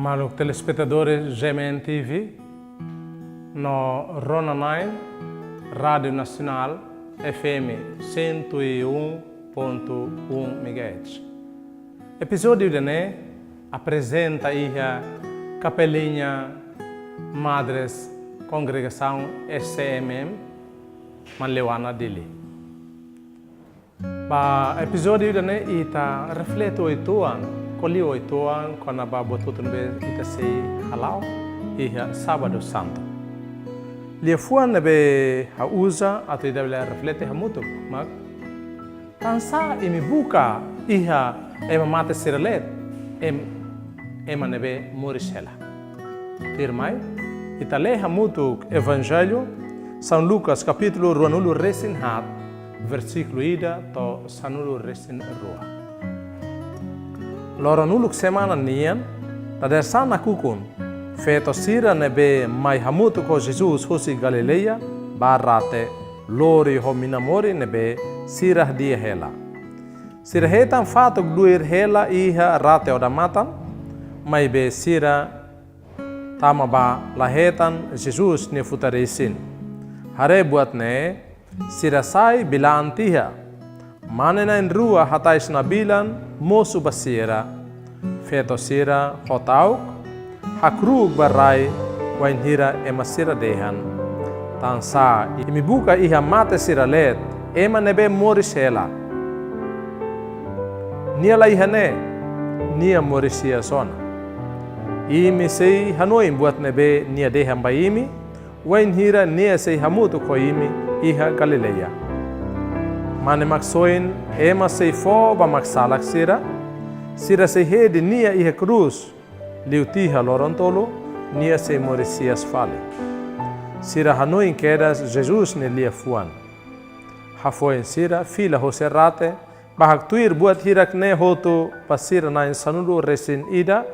Malu telespectadores GMNTV no Rona 9 Rádio Nacional FM 101.1 MHz. Episódio de né apresenta a Capelinha Madres Congregação SCMM Manleuana dele. Ba episódio de né ita reflete o ituan Koli o ituan quando babotuto nebe ita sei halau ia sábado santo. Lia fuan nebe hausa atau ida bela reflete hamutuk mak tansa imi buka ia ema mate siralet ema nebe morisela. Tirmai ita le hamutuk evangelho São Lucas capítulo ruanulu resin hat versículo ida to sanulu resin rua. Loro nuluk semana nian, da sana kukun, feto sira nebe mai hamutu ko Jesus hosi Galileia, barate lori ho minamori nebe sirah dia hela. Sira hetan fatuk duir hela iha rate odamatan, mai be sira tama ba lahetan Jesus ne futarisin. Hare buat ne sira sai bilan tiha. Manena in rua hatais nabilan mosu basira feto sira hotauk hakrug barai wain hira emasira dehan tansa imibuka iha mate sira let ema nebe morisela nia la ihane nia morisia sona imi sei hanoi buat nebe nia dehan baimi wain hira nia sei hamutu ko imi iha Galileia. Mane maksoin ema sei fo ba maksalak sira sei hede nia iha cruz liutiha lorontolo nia sei morisias fale sira hanoin kedas Jesus ne lia fuan hafoin sira fila hoserate bahak tuir buat hirak ne hoto pasira nain sanulu resin ida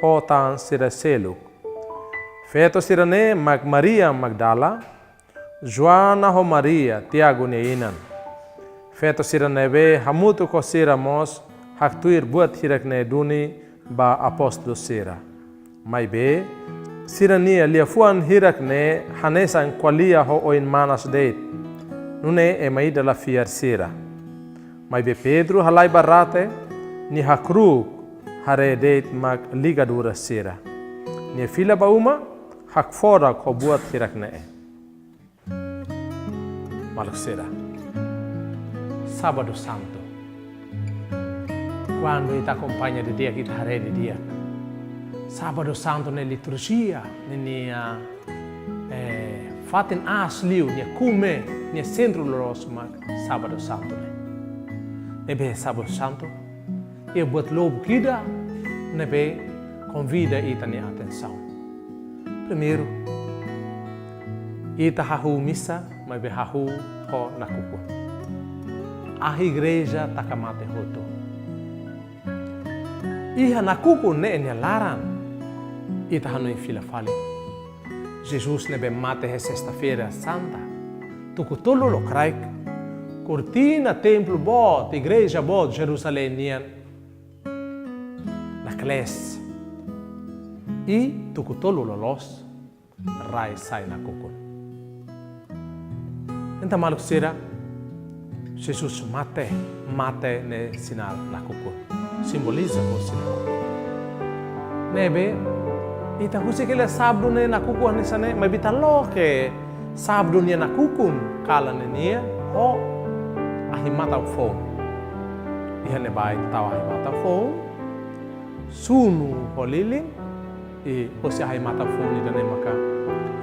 hotan sira seluk feto sira ne mag Maria Magdala Joana ho Maria Tiago ne inan feto sira nebe hamutu ko sira mos hak tuir buat hirak ne duni ba apostolo sira. Mai be sira nia lia fuan hirak ne hanesan kwalia ho oin manas deit. Nune e maida la fiar sira. Mai be Pedro halai barate ni hakruk hare deit mag ligadura sira. Ni fila bauma hak fora ko buat hirak ne. Maluk sira. Sábado Santo. Quando ita acompanha de dia kita hari de dia. Sábado Santo na liturgia, nia fatin asliu, nia kume, nia centro lorosmak Sábado Santo. Nebe Sábado Santo, e buat lobo kita, nebe convida ita nia atenção. Primeiro, ita hahu missa, mas be hahu ho nakuku. A igreja takamate hoto. Iha nakuku ne enya laran. Ita hanu em fila fale. Jesus nebe mate he sexta-feira santa. Tuku tolo lo kraik. Cortina templo bot, igreja bot, Jerusalém nian. Na kles. I tuku tolo lo los. Rai sai nakuku. Enta maluk sira. Jesus mate ne sinal nakuku. Simboliza o sinal. Nebe, ita husi kele sabdo ne nakuku anisane, mas bita lo ke sabdo ne nakukun kala ne nia o ahimata fo. Iha ne bai tawa ahimata fo. Sunu holiling e hosi ahimata fo ni dane maka.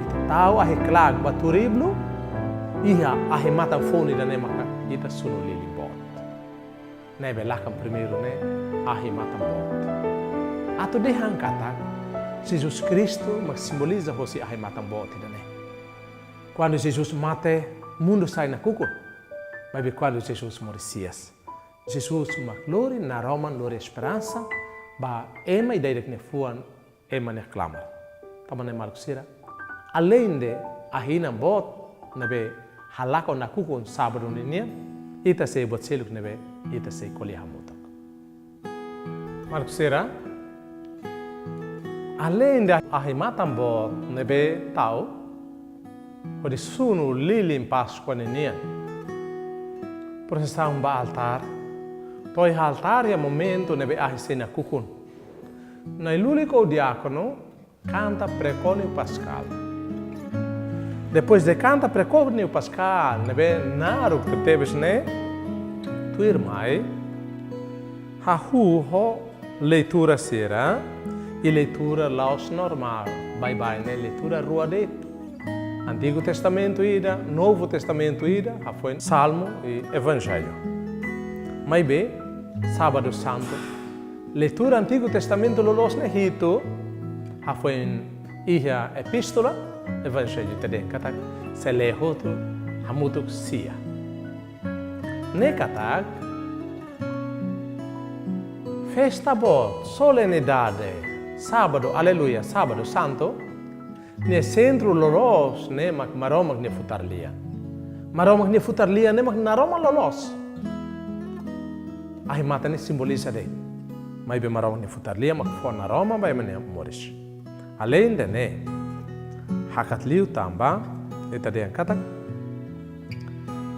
Ita tahu ahiklag baturiblo. Iha ahimata fo ni dane maka. Ita sunu lili bot. Nebe lakam primeiro ne ahimata bot. Ato dehan kata Jesus Cristo mas simboliza hosi ahimata bot ne. Quando Jesus mate mundo sai na kuku. Mas quando Jesus morisias. Jesus maklori na roman lori esperança ba ema ideia que ne fuan ema ne clama. Tamane malkusira. Além de ahina bot nebe halako nakukun sábado ninia ita sei bot seluk nebe ita sei koli hamutak. Markusira Além da ahimatambot nebe tau, o de sunu lilim Páscoa nenia, processar ba altar, toi altar é momento nebe ahisena kukun. Na ilulico o diácono canta precônio pascal. Depois de canta precônio pascal, nebe naru que teves ne, tu irmãe, ho leitura será e leitura laos normal, bye né leitura rua de Antigo Testamento ida, Novo Testamento ida, foi Salmo e Evangelho. Mas bem, Sábado Santo, leitura Antigo Testamento lolos nehito, foi ia Epístola, Evangelho teden katak, se lehotu hamutuk sia. Ne katak, festa bot, solenidade, Sábado, aleluia, Sábado Santo, ne centro lolos, ne maromak ne futarlia. Maromak ne futarlia, ne naroma lolos. Ai mata ne simboliza de. Mas be maromak ne futarlia, mak for naroma, vai mane moris. Além de ne, hakatliu tamba, eta de katak,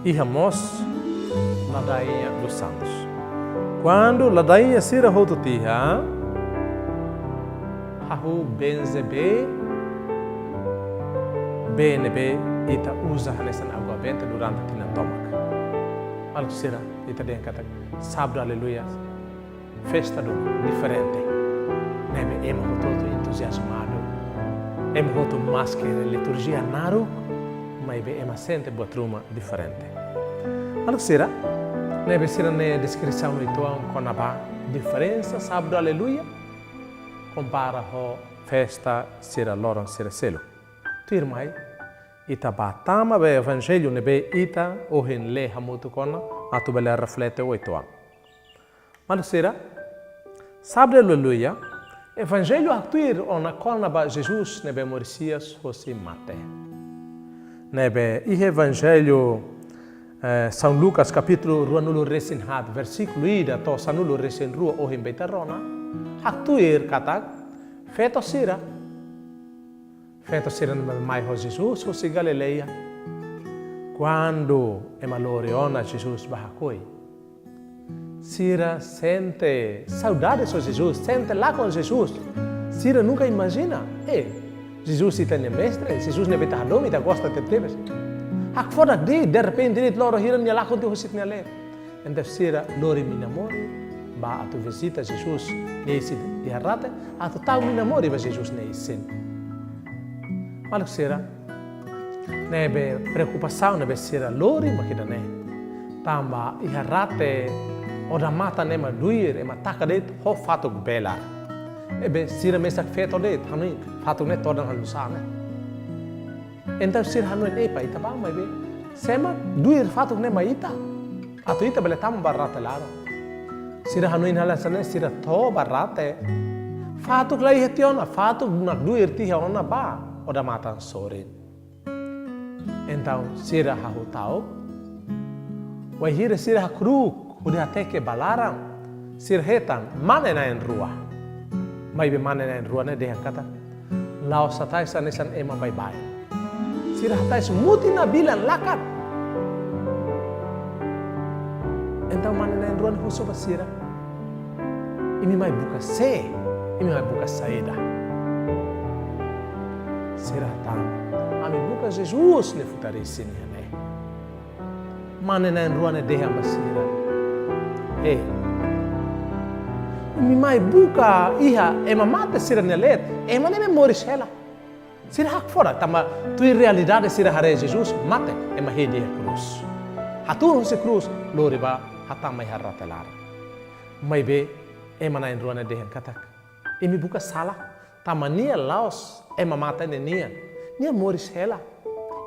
e ramos ladainha dos santos. Quando ladainha sira rotutia, hahu benzebe, BNB ita usa hanesan água benta durante a tina tomak. Algo será ita den kata sábado aleluia festa do diferente. Nebe ema todo entusiasmado. Ema hoto mais que liturgia naru, mas be ema sente botruma diferente. Algo será nebe será ne descrição ritual com a diferença sábado aleluia compara ho festa será loron será selo. Irmãe, ita batama be evangelho nebe ita ohin le hamutu kona atu bela reflete o itoa. Mas será? Sabe aleluia? Evangelho actuir ona kona ba Jesus nebe moricias hosi mate. Nebe i evangelho São Lucas capítulo ruanulo resinhat versículo ida to sanulo resin rua ohin betarona actuir katak feto sira. Feito ser mai ho Jesus ho si Galileia. Quando é maloriona Jesus bahakoi. Sira sente saudade de Jesus, sente lá com Jesus. Sira nunca imagina, Jesus se tem mestre, Jesus ne beta halom ita gosta de teves. Hak foda de repente dit loro hiran ya lá com Deus sit nele. Então sira lori minamori ba atu visita Jesus nesse de harate, atu tau minamori ba Jesus nesse. Mas será? Nebe preocupação nebe será lori makida ne. Tamba iharate oda mata ne maduir e mataka det ho fatuk bela. Ebe sira mesak feto det hanui fatuk ne todan halusane. Então sira hanui epa ita ba mai be. Sema duir fatuk ne maita. Atu ita bele tam barate lara. Sira hanui halasane sira to barate. Fatuk lai hetiona fatuk nak duir tiha ona ba. Oda matan sorin. Então, sira hahutau. Wahira sira hakruk. Udah teke balaram. Sira hetan. Mana na en rua. Mai be mana na en rua ne deha kata. Lao satai sanesan ema bye-bye. Sira hatai semuti na bilan lakat. Então, mana na en rua ne husoba sira. Ini mai buka se. Ini mai buka saída. Será tam, ami buka Jesus ne futari sini ne. Mane na rua ne deha masira. Mi mai buka iha ema mata sira ne let, ema ne memori sela. Sira hak fora, tama tu in realidade sira hare Jesus mate ema hede cruz. Hatun se cruz loriba hatama haratelar. Mai be ema na rua ne deha katak. Emi buka salah. Tamania laos ema mata nia moris hela.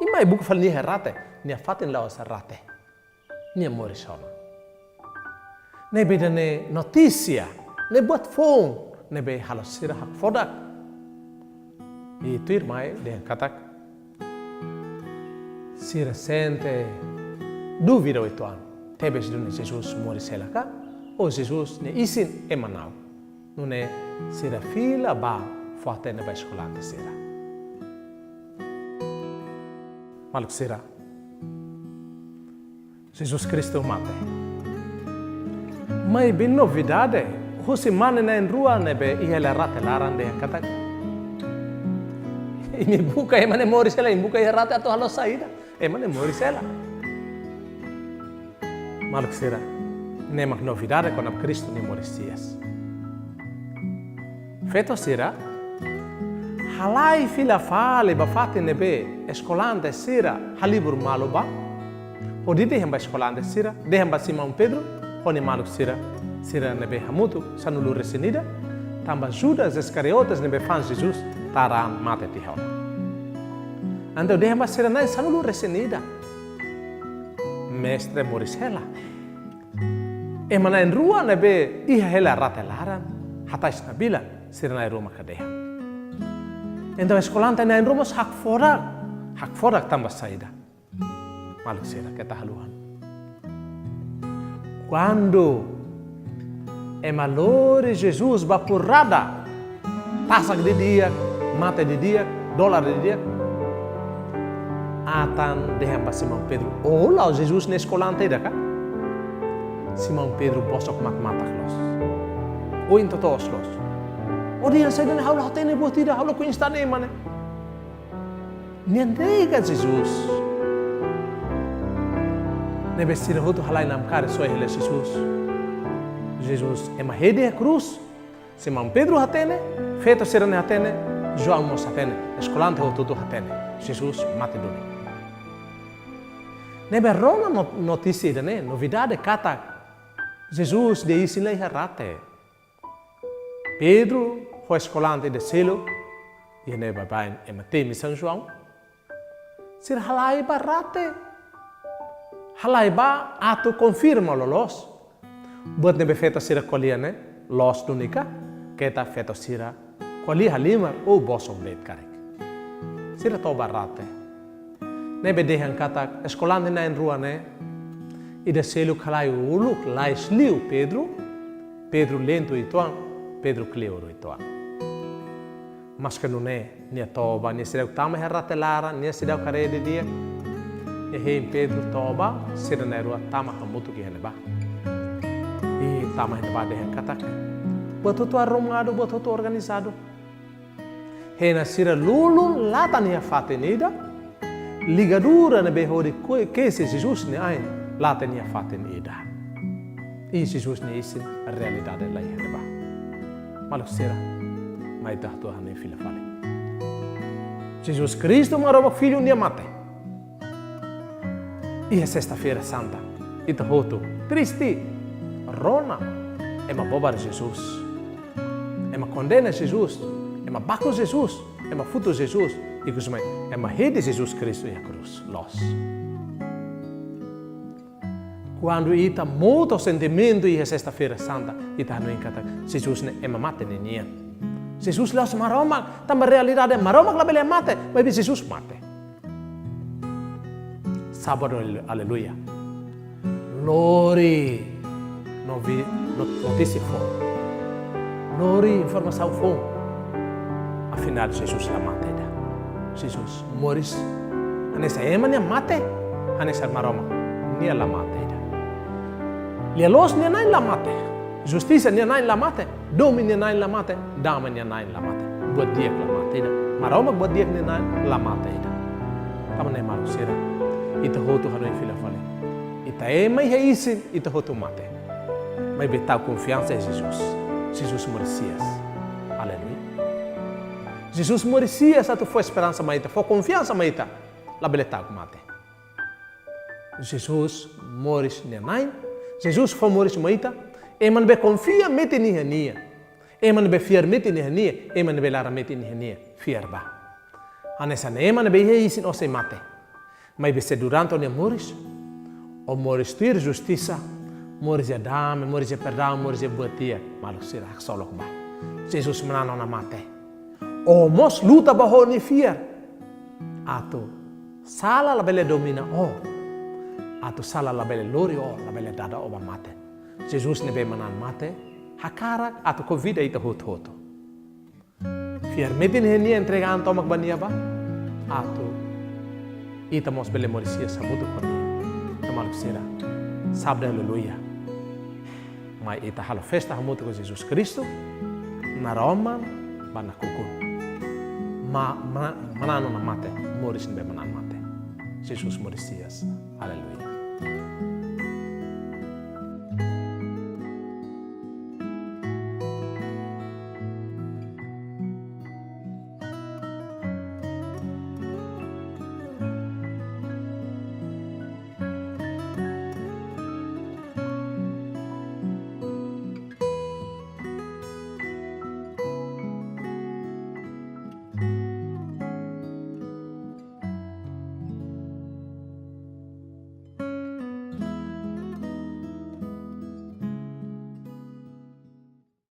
E mai buka fal nia rate, nia fatin laos rate. Nia moris hela. Ne beda ne notícia, ne buat phone, ne be halosira hak fodak. E tu irmai de katak. Sira sente dúvida o ituan. Tebes do Jesus moris hela ka? O Jesus ne isin emanau. Não é sira fila ba forte na escolante sira. Maluk sira. Jesus Cristo mate. Mas bem novidade, se mana na rua nebe e ela rata laran de kata. E me buka e mane moris ela, e buka e rata to halo saída. E mane moris ela. Maluk sira. Nemak novidade quando Cristo ne morisias. Feto sira. Halai fila fale ba fate nebe escolante sira halibur maluba. Odite hamba escolante sira, de hamba Simão Pedro, oni maluk sira, sira nebe hamutu sanulu resenida, tamba Judas Iscariotes nebe fans Jesus taran mate tihau. Ando de hamba sira nai sanulu resenida. Mestre morisela. Emana en rua nebe iha hela ratelaran, hatais nabila sira nai Roma kadeha. Então escolante nai Roma hak forak tamba saída. Maluk sira kita haluan. Quando emalore Jesus bapurrada, tasak de dia, mata de dia, dólar de dia, atan de hamba Simão Pedro. Olá Jesus na escolante da cá. Simão Pedro bosok mat-matak los. O into tos los. O dia saída na haula hatene botida, haula ko instane mane. Niandega Jesus. Nebe sira hotu halai nam kare soi hele Jesus. Jesus ema hede a cruz. Simão Pedro hatene, feto sirane hatene, João mos hatene, escolante hotu hatene. Jesus mate dune. Nebe rona notícia ne, novidade kata Jesus de isilei harate. Pedro ho escolante de selo, e nebe bain ema temi São João. Sir halai barate. Halai ba atu confirma lolos. Buat nebe feto sira kolia ne, los dunika, keta feto sira kolia halimar o bosong leit karek. Sira to barate. Nebe dehan kata escolante na en rua ne, ida selu kalai uluk lai sliu Pedro, Pedro lento ituan, Pedro cleuro ituan. Mas que não é, nia toba, nia sira utama herrate lara, nia sira kare de dia. E rei Pedro toba, sira na rua tama hamutu ki heneba. E tama heneba dehan katak. Botou tu arrumado, botou tu organizado. Rei na sira lulu lata nia fatenida. Ligadura na behori que se Jesus ne ain lata nia fatenida. E Jesus ne isin a realidade lá heneba. Maluk sira, mai dah Tuhan ne filha fale. Jesus Cristo marou filho nia mate. E é sexta-feira santa. E te roto triste. Rona. É uma boba Jesus. É uma condena Jesus. É uma baco Jesus. É uma futo Jesus. E que é uma rede Jesus Cristo e a cruz. Los. Quando ita muito sentimento e é sexta-feira santa, ita não encanta Jesus é uma mate ninha. Jesus lá se maroma, também realidade maroma que lá bele mate, mas Jesus mate. Sábado, aleluia. Lori, notícia fome. Lori, informação fome. Afinal, Jesus la mate. Jesus moris. Anessa ema nia mate. Anessa maroma nia la mate. Lia los nia nain la mate. Justiça nia nain la mate. Domi nia nain la mate. Dama nia nain la mate. Buat dia la mate. Maroma buat dia nia nain la mate. Tama ne malu sira. Ita hotu haroi filha fale. Ita mai reisin, ita hotu mate. Mas betau confiança em Jesus. Jesus moricias. Aleluia. Jesus moricias, atu foi esperança maita, foi confiança maita. La beletau mate. Jesus moris nenain. Jesus foi moris maita. Eman be confia mete ni hania. Eman be fiar mete ni hania. Eman be lara mete ni hania. Fiar ba. Anessa eman be reisin ose mate. Mas você durante o moris, o moris tuir justiça, moris é dame, moris é perdão, moris é boatia, malu será que só logo Jesus menano na mate. O mos luta baho ni fiar. Ato sala la bele domina o. Ato sala la bele lori o, la bele dada o mate. Jesus ne be manan mate, hakarak ato ko vida ita hot. Firme nia entregar antomak bania ba? Ato ita mos bele morisia sabuto konia. Tamal kusera. Sabda aleluia. Mas ita halo festa hamuto com Jesus Cristo na Roma bana kuku. Manano na mate, moris nbe manano mate. Jesus morisias. Aleluia.